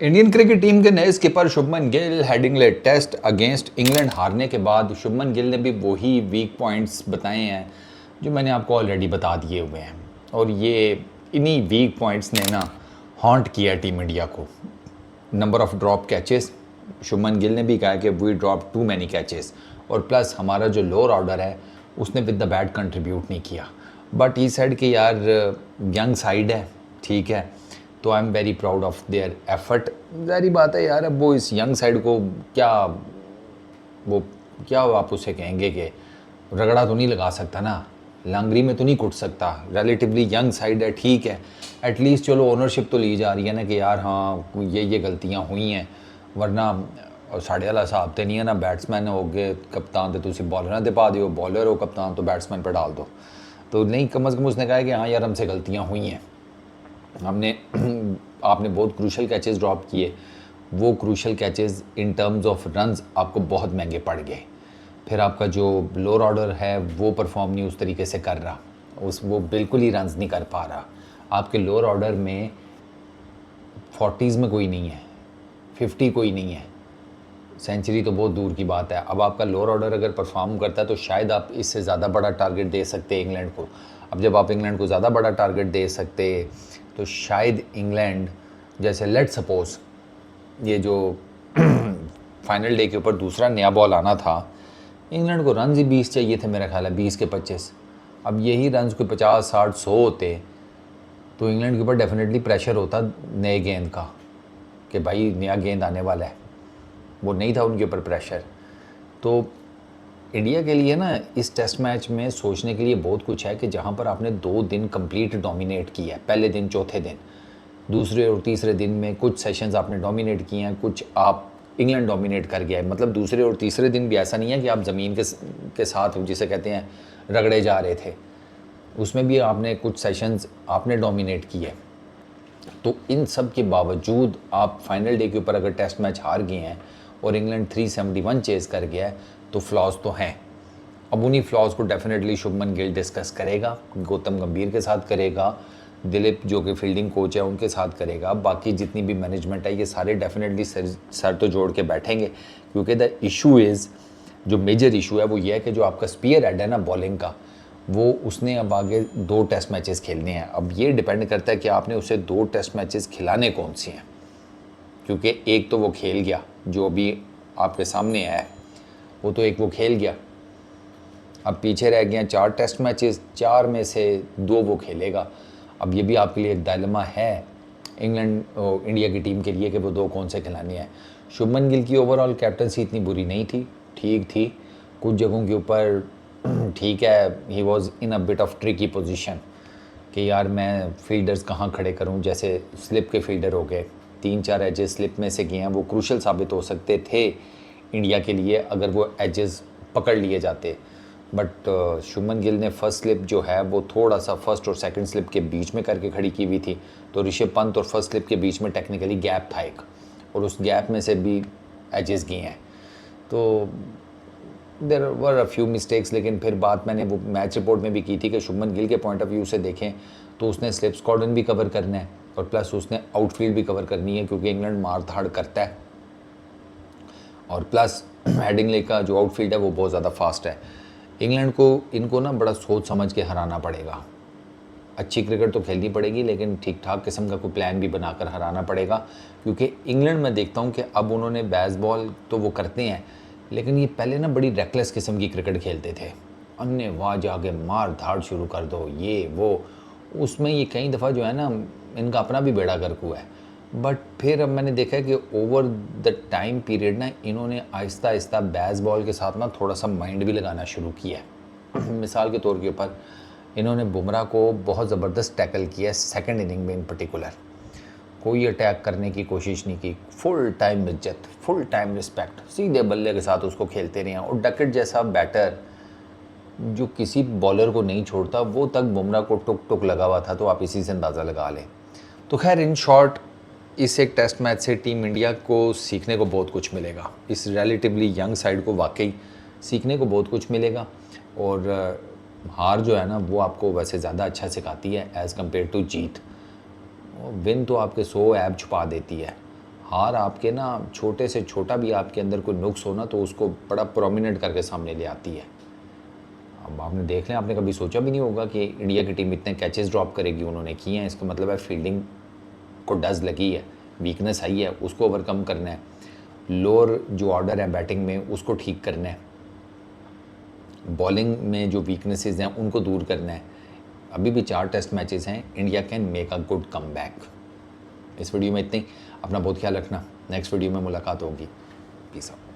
Indian cricket team के नए skipper Shubman Gill Headingley test against England हारने के बाद शुभमन गिल ने भी वही वीक पॉइंट्स बताए हैं जो मैंने आपको ऑलरेडी बता दिए हुए हैं। और ये इन्हीं वीक पॉइंट्स ने ना हॉन्ट किया टीम इंडिया को। Number of drop catches, Shubman Gill ने भी कहा कि we drop too many catches, और प्लस हमारा जो लोअर ऑर्डर है उसने विद द बैट कंट्रीब्यूट नहीं किया। बट ही सेड कि यार यंग साइड है, ठीक है, तो I am very proud of their effort. ज़ाहिर बात है यार, अब वो इस यंग साइड को क्या आप उसे कहेंगे कि रगड़ा तो नहीं लगा सकता ना, लांगरी में तो नहीं कुट सकता। रिलेटिवली यंग साइड है, ठीक है, एटलीस्ट चलो ओनरशिप तो ली जा रही है ना कि यार हाँ ये गलतियाँ हुई हैं, वरना साढ़े वाला हिसाब तो नहीं है ना, बैट्समैन हो गए कप्तान तो तुम बॉलर दे पा दो, बॉलर हो कप्तान तो बैट्समैन पर डाल दो। तो नहीं, कम अज़ कम उसने कहा कि हाँ यार हमसे गलतियाँ हुई हैं, हमने आपने बहुत क्रूशल कैचेस ड्रॉप किए, वो crucial catches in terms of runs आपको बहुत महंगे पड़ गए। फिर आपका जो लोअर ऑर्डर है वो परफॉर्म नहीं उस तरीके से कर रहा, वो बिल्कुल ही रन्स नहीं कर पा रहा। आपके लोअर ऑर्डर में 40s में कोई नहीं है, 50 कोई नहीं है, सेंचुरी तो बहुत दूर की बात है। अब आपका लोअर ऑर्डर अगर परफॉर्म करता है तो शायद आप इससे ज़्यादा बड़ा टारगेट दे सकते इंग्लैंड को। अब जब आप इंग्लैंड को ज़्यादा बड़ा टारगेट दे सकते तो शायद इंग्लैंड, जैसे लेट सपोज ये जो फाइनल डे के ऊपर दूसरा नया बॉल आना था, इंग्लैंड को रन ही 20 चाहिए थे मेरा ख्याल है, 20 के 25। अब यही रन कोई 50 60 100 होते तो इंग्लैंड के ऊपर डेफिनेटली प्रेशर होता नए गेंद का कि भाई नया गेंद आने वाला है। वो नहीं था उनके ऊपर प्रेशर। तो इंडिया के लिए ना इस टेस्ट मैच में सोचने के लिए बहुत कुछ है कि जहाँ पर आपने 2 दिन कंप्लीट डोमिनेट किया है, पहले दिन चौथे दिन, दूसरे और तीसरे दिन में कुछ सेशंस आपने डोमिनेट किए हैं, कुछ आप इंग्लैंड डोमिनेट कर गया है। मतलब दूसरे और तीसरे दिन भी ऐसा नहीं है कि आप ज़मीन के साथ जिसे कहते हैं रगड़े जा रहे थे, उसमें भी आपने कुछ सेशंस आपने डोमिनेट किए। तो इन सब के बावजूद आप फाइनल डे के ऊपर अगर टेस्ट मैच हार गए हैं और इंग्लैंड 371 चेस कर गया है तो फ्लॉज तो हैं। अब उन्हीं फ्लॉज को डेफिनेटली शुभमन गिल डिस्कस करेगा, गौतम गंभीर के साथ करेगा, दिलीप जो कि फील्डिंग कोच है उनके साथ करेगा, बाकी जितनी भी मैनेजमेंट है ये सारे डेफिनेटली सर तो जोड़ के बैठेंगे। क्योंकि द इशू इज़, जो मेजर इशू है वो ये है कि जो आपका स्पीयर हेड है ना बॉलिंग का, वो उसने अब आगे 2 टेस्ट मैचेस खेलने हैं। अब ये डिपेंड करता है कि आपने उसे 2 टेस्ट मैचेस खिलाने कौन से हैं, क्योंकि एक तो वो खेल गया जो अभी आपके सामने है, वो तो एक वो खेल गया, अब पीछे रह गए 4 टेस्ट मैचेस, 4 में से 2 वो खेलेगा। अब ये भी आपके लिए एक डायलेमा है इंडिया की टीम के लिए कि वो 2 कौन से खिलाने हैं। शुभमन गिल की ओवरऑल कैप्टनसी इतनी बुरी नहीं थी, ठीक थी, कुछ जगहों के ऊपर ठीक है, he was in a bit of tricky position कि यार मैं फील्डर्स कहाँ खड़े करूँ, जैसे स्लिप के फील्डर हो गए, 3-4 एजेस स्लिप में से गए हैं, वो क्रूशल साबित हो सकते थे इंडिया के लिए अगर वो एजेस पकड़ लिए जाते। बट शुभमन गिल ने फर्स्ट स्लिप जो है वो थोड़ा सा फर्स्ट और सेकंड स्लिप के बीच में करके खड़ी की हुई थी, तो ऋषभ पंत और फर्स्ट स्लिप के बीच में टेक्निकली गैप था एक, और उस गैप में से भी एजेस गए हैं। तो there were a few mistakes, लेकिन फिर बात मैंने वो मैच रिपोर्ट में भी की थी कि शुभमन गिल के पॉइंट ऑफ व्यू से देखें तो उसने स्लिप स्क्वाड्रन भी कवर करना है और प्लस उसने आउटफील्ड भी कवर करनी है, क्योंकि इंग्लैंड मार धाड़ करता है, और प्लस हेडिंगले का जो आउटफील्ड है वो बहुत ज़्यादा फास्ट है। इंग्लैंड को इनको ना बड़ा सोच समझ के हराना पड़ेगा। अच्छी क्रिकेट तो खेलनी पड़ेगी, लेकिन ठीक ठाक किस्म का कोई प्लान भी बनाकर हराना पड़ेगा, क्योंकि इंग्लैंड में देखता हूँ कि अब उन्होंने बेसबॉल तो वो करते हैं, लेकिन ये पहले ना बड़ी रेकलेस किस्म की क्रिकेट खेलते थे, अन्य वहाँ जाके मार धाड़ शुरू कर दो ये वो, उसमें ये कई दफ़ा जो है ना इनका अपना भी बेड़ा गर्क हुआ है। बट फिर अब मैंने देखा है कि ओवर द टाइम पीरियड ना इन्होंने आहिस्ता आहिस्ता बेसबॉल के साथ ना थोड़ा सा माइंड भी लगाना शुरू किया है। मिसाल के तौर के ऊपर इन्होंने बुमराह को बहुत ज़बरदस्त टैकल किया है सेकंड इनिंग में इन पर्टिकुलर, कोई अटैक करने की कोशिश नहीं की, फुल टाइम इज्जत, फुल टाइम रिस्पेक्ट, सीधे बल्ले के साथ उसको खेलते रहे। और डकेट जैसा बैटर जो किसी बॉलर को नहीं छोड़ता, वो तक बुमराह को टुक टुक लगा हुआ था, तो आप इसी से अंदाज़ा लगा लें। तो खैर इन शॉर्ट इस एक टेस्ट मैच से टीम इंडिया को सीखने को बहुत कुछ मिलेगा, इस रिलेटिवली यंग साइड को वाकई सीखने को बहुत कुछ मिलेगा। और हार जो है ना वो आपको वैसे ज़्यादा अच्छा सिखाती है एज़ कम्पेयर टू जीत। विन तो आपके 100 ऐब छुपा देती है, हार आपके ना छोटे से छोटा भी आपके अंदर कोई नुक्स हो ना तो उसको बड़ा प्रोमिनेंट करके सामने ले आती है। अब आपने देख लिया, आपने कभी सोचा भी नहीं होगा कि इंडिया की टीम इतने कैचेस ड्रॉप करेगी, उन्होंने किए हैं। इसका मतलब है फील्डिंग को डज लगी है, वीकनेस आई है, उसको ओवरकम करना है। लोअर जो ऑर्डर है बैटिंग में उसको ठीक करना है, बॉलिंग में जो वीकनेसेस हैं उनको दूर करना है। अभी भी 4 टेस्ट मैचेस हैं, India can make a good come back. इस वीडियो में इतनी, अपना बहुत ख्याल रखना, नेक्स्ट वीडियो में मुलाकात होगी। Peace out.